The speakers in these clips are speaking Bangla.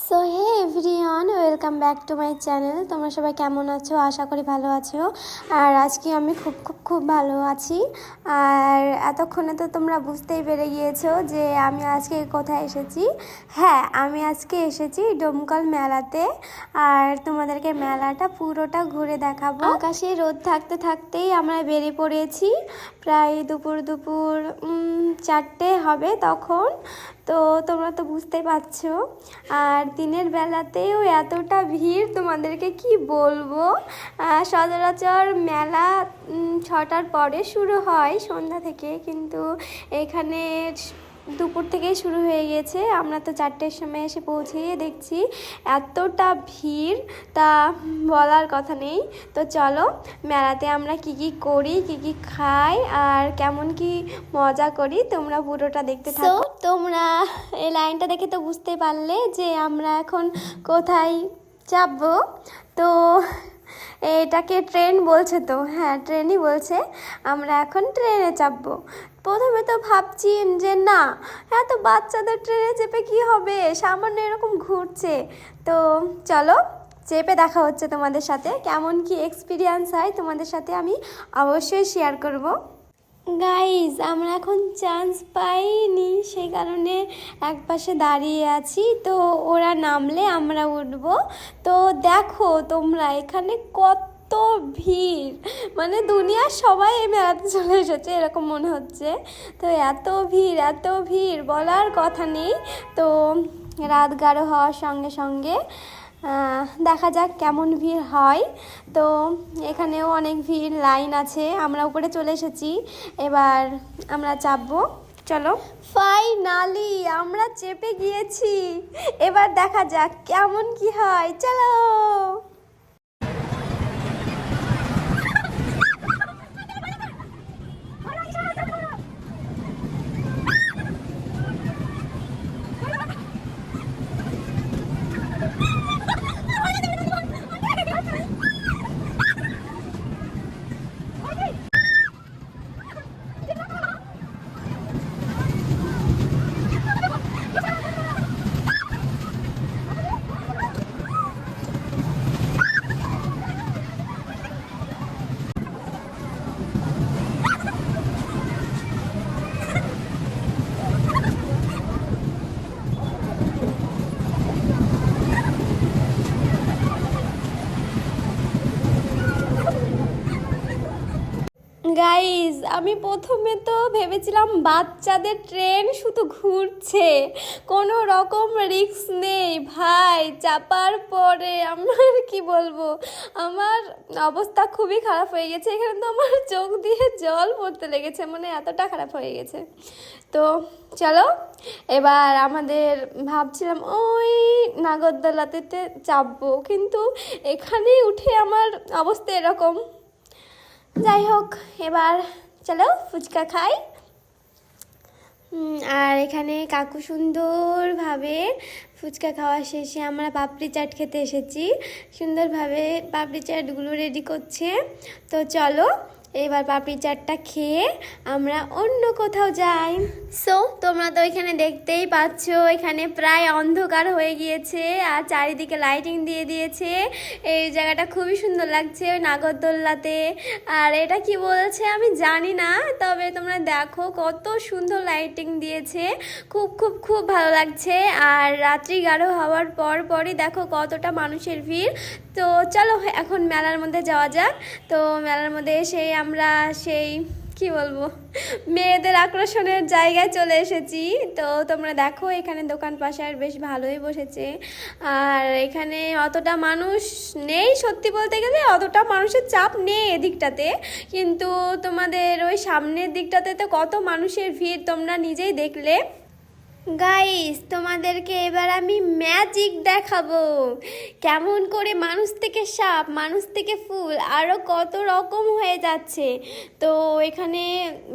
So hey everyone, welcome back to my channel. তোমরা সবাই কেমন আছো? আশা করি ভালো আছো। আর আজকে আমি খুব ভালো আছি। আর এতক্ষণে তো তোমরা বুঝতেই পেরে গিয়েছো যে আমি আজকে কোথায় এসেছি। হ্যাঁ, আমি আজকে এসেছি ডোমকল মেলাতে। আর তোমাদেরকে মেলাটা পুরোটা ঘুরে দেখাবো। আকাশে রোদ থাকতে থাকতেই আমরা বেরিয়ে পড়েছি। প্রায় দুপুর 4টে হবে তখন। তো তোমরা তো বুঝতেই পারছো। আর দিনের বেলাতেও এতটা ভিড়, তোমাদেরকে কি বলবো। সচরাচর মেলা 6টার পরে শুরু হয়, সন্ধ্যা থেকে, কিন্তু এখানে দুপুর থেকেই শুরু হয়ে গেছে। আমরা তো 4টের সময় এসে পৌঁছেই দেখছি এতটা ভিড়, তা বলার কথা নেই। তো চলো মেলাতে আমরা কি করি, কি খাই আর কেমন কি মজা করি, তোমরা পুরোটা দেখতে থাকো। তোমরা এই লাইনটা দেখে তো বুঝতে পারলে যে আমরা এখন কোথায় যাবো। তো এটাকে ট্রেন বলছে, তো হ্যাঁ ট্রেনই বলছে। আমরা এখন ট্রেনে চাপবো। প্রথমে তো ভাবছি যে না, এত বাচ্চাদের ট্রেনে চেপে কি হবে, সামান্য এরকম ঘুরছে। তো চলো চেপে দেখা হচ্ছে তোমাদের সাথে, কেমন কি এক্সপিরিয়েন্স হয় তোমাদের সাথে আমি অবশ্যই শেয়ার করব। গাইজ, আমরা এখন চান্স পাইনি, সেই কারণে একপাশে দাঁড়িয়ে আছি। তো ওরা নামলে আমরা উঠব। তো দেখো তোমরা এখানে কত ভিড়, মানে দুনিয়ার সবাই এই মেলাতে চলে এসেছে এরকম মনে হচ্ছে। তো এত ভিড় বলার কথা নেই। তো রাত গাঢ় হওয়ার সঙ্গে সঙ্গে দেখা যাক কেমন ভিড় হয়। তো এখানেও অনেক ভিড়, লাইন আছে। আমরা উপরে চলে এসেছি, এবার আমরা চাপবো। চলো, ফাইনালি আমরা চেপে গিয়েছি। এবার দেখা যাক কেমন কি হয়, চলো। গাইজ, আমি প্রথমে তো ভেবেছিলাম বাচ্চাদের ট্রেন শুধু ঘুরছে, কোনো রকম রিস্ক নেই। ভাই চাপার পরে আমার কি বলবো, আমার অবস্থা খুবই খারাপ হয়ে গেছে। এখানে তো আমার চোখ দিয়ে জল পড়তে লেগেছে, মানে এতটা খারাপ হয়ে গেছে। তো চলো এবার আমাদের ভাবছিলাম ওই নাগরদোলাতে চাপবো, কিন্তু এখানে উঠে আমার অবস্থা এরকম। যাই হোক, এবার চলো ফুচকা খাই। আর এখানে কাকু সুন্দরভাবে ফুচকা খাওয়া শেষে আমরা পাপড়ি চাট খেতে এসেছি। সুন্দরভাবে পাপড়ি চাটগুলো রেডি করছে। তো চলো এবার পাপড়ি চাটটা খেয়ে আমরা অন্য কোথাও যাই। সো তোমরা তো এখানে দেখতেই পাচ্ছ, এখানে প্রায় অন্ধকার হয়ে গিয়েছে আর চারিদিকে লাইটিং দিয়ে দিয়েছে। এই জায়গাটা খুবই সুন্দর লাগছে ওই নাগরদোল্লাতে। আর এটা কি বলছে আমি জানি না, তবে তোমরা দেখো কত সুন্দর লাইটিং দিয়েছে। খুব ভালো লাগছে। আর রাত্রি গাঢ় হওয়ার পরই দেখো কতটা মানুষের ভিড়। তো চলো এখন মেলার মধ্যে যাওয়া যাক। তো মেলার মধ্যে এসে আমরা সেই কি বলবো, মেয়েদের আকর্ষণের জায়গায় চলে এসেছি। তো তোমরা দেখো এখানে দোকান পাশার বেশ ভালোই বসেছে। আর এখানে অতটা মানুষ নেই, সত্যি বলতে গেলে অতটা মানুষের চাপ নেই এদিকটাতে, কিন্তু তোমাদের ওই সামনের দিকটাতে তো কত মানুষের ভিড় তোমরা নিজেই দেখলে। গাইস, তোমাদেরকে এবার আমি ম্যাজিক দেখাবো, কেমন করে মানুষ থেকে সাপ, মানুষ থেকে ফুল, আরও কত রকম হয়ে যাচ্ছে। তো এখানে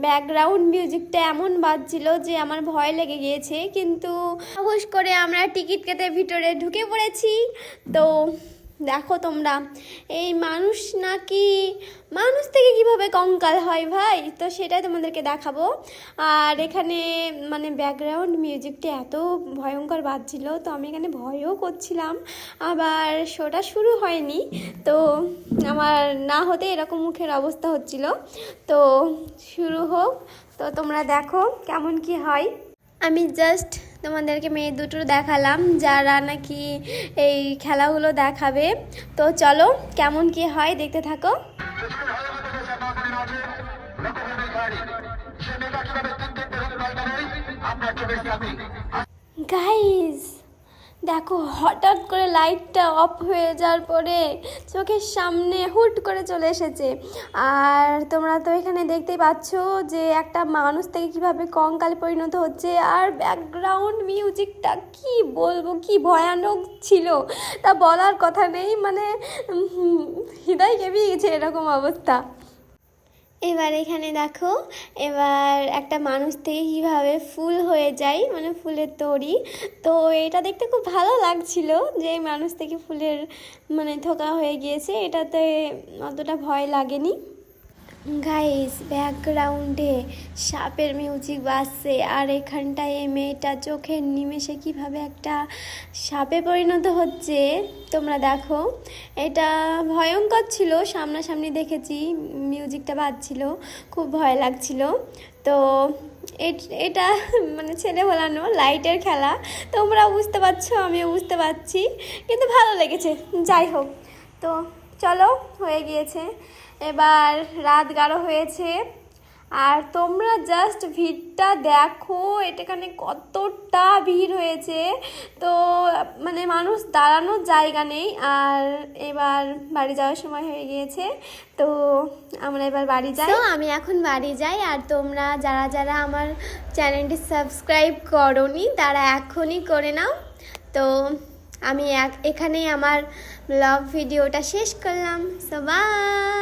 ব্যাকগ্রাউন্ড মিউজিকটা এমন বাজছিল যে আমার ভয় লেগে গিয়েছে, কিন্তু সাহস করে আমরা টিকিট কেটে ভিতরে ঢুকে পড়েছি। তো দেখো তোমরা, এই মানুষ নাকি মানুষ থেকে কিভাবে কঙ্কাল হয় ভাই, তো সেটাই তোমাদেরকে দেখাবো। আর এখানে মানে ব্যাকগ্রাউন্ড মিউজিকটা এত ভয়ঙ্কর বাজছিল, তো আমি এখানে ভয়ও করছিলাম। আবার শোটা শুরু হয়নি, তো আমার না হতে এরকম মুখের অবস্থা হচ্ছিল। তো শুরু হোক, তো তোমরা দেখো কেমন কি হয়। আমি জাস্ট তোমাদেরকে মেয়ে দুটো দেখালাম যারা নাকি এই খেলাগুলো দেখাবে। তো চলো কেমন কি হয় দেখতে থাকো। গাইস দেখো, হঠাৎ করে লাইটটা অফ হয়ে যাওয়ার পরে চোখের সামনে হুট করে চলে এসেছে। আর তোমরা তো এখানে দেখতেই পাচ্ছ যে একটা মানুষ থেকে কিভাবে কঙ্কালে পরিণত হচ্ছে। আর ব্যাকগ্রাউন্ড মিউজিকটা কি বলবো, কি ভয়ানক ছিল তা বলার কথা নেই, মানে হৃদয় কেঁপে গেছে এরকম অবস্থা। এবার এখানে দেখো, এবার একটা মানুষ থেকে কীভাবে ফুল হয়ে যায়, মানে ফুলের তৈরি। তো এটা দেখতে খুব ভালো লাগছিল যে মানুষ থেকে ফুলের মানে থোকা হয়ে গিয়েছে, এটাতে অতটা ভয় লাগেনি। গাইস ব্যাকগ্রাউন্ডে সাপের মিউজিক বাজছে, আর এখানটায় এই মেয়েটা চোখের নিমেষে কিভাবে একটা সাপে পরিণত হচ্ছে তোমরা দেখো। এটা ভয়ঙ্কর ছিল, সামনাসামনি দেখেছি, মিউজিকটা বাজছিল, খুব ভয় লাগছিল। তো এটা মানে ছেলে ভোলানো লাইটের খেলা, তোমরা বুঝতে পারছো, আমিও বুঝতে পারছি, কিন্তু ভালো লেগেছে। যাই হোক, তো চলো, হয়ে গিয়েছে, এবার রাত গাঢ় হয়েছে। আর তোমরা জাস্ট ভিড়টা দেখো, এটাখানে কতটা ভিড় হয়েছে, তো মানে মানুষ দাঁড়ানোর জায়গা নেই। আর এবার বাড়ি যাওয়ার সময় হয়ে গিয়েছে, তো আমরা এবার বাড়ি যাই। তো আমি এখন বাড়ি যাই, আর তোমরা যারা যারা আমার চ্যানেলটি সাবস্ক্রাইব করোনি তারা এখনই করে নাও। তো আমি এখানেই আমার ব্লগ ভিডিওটা শেষ করলাম। So by.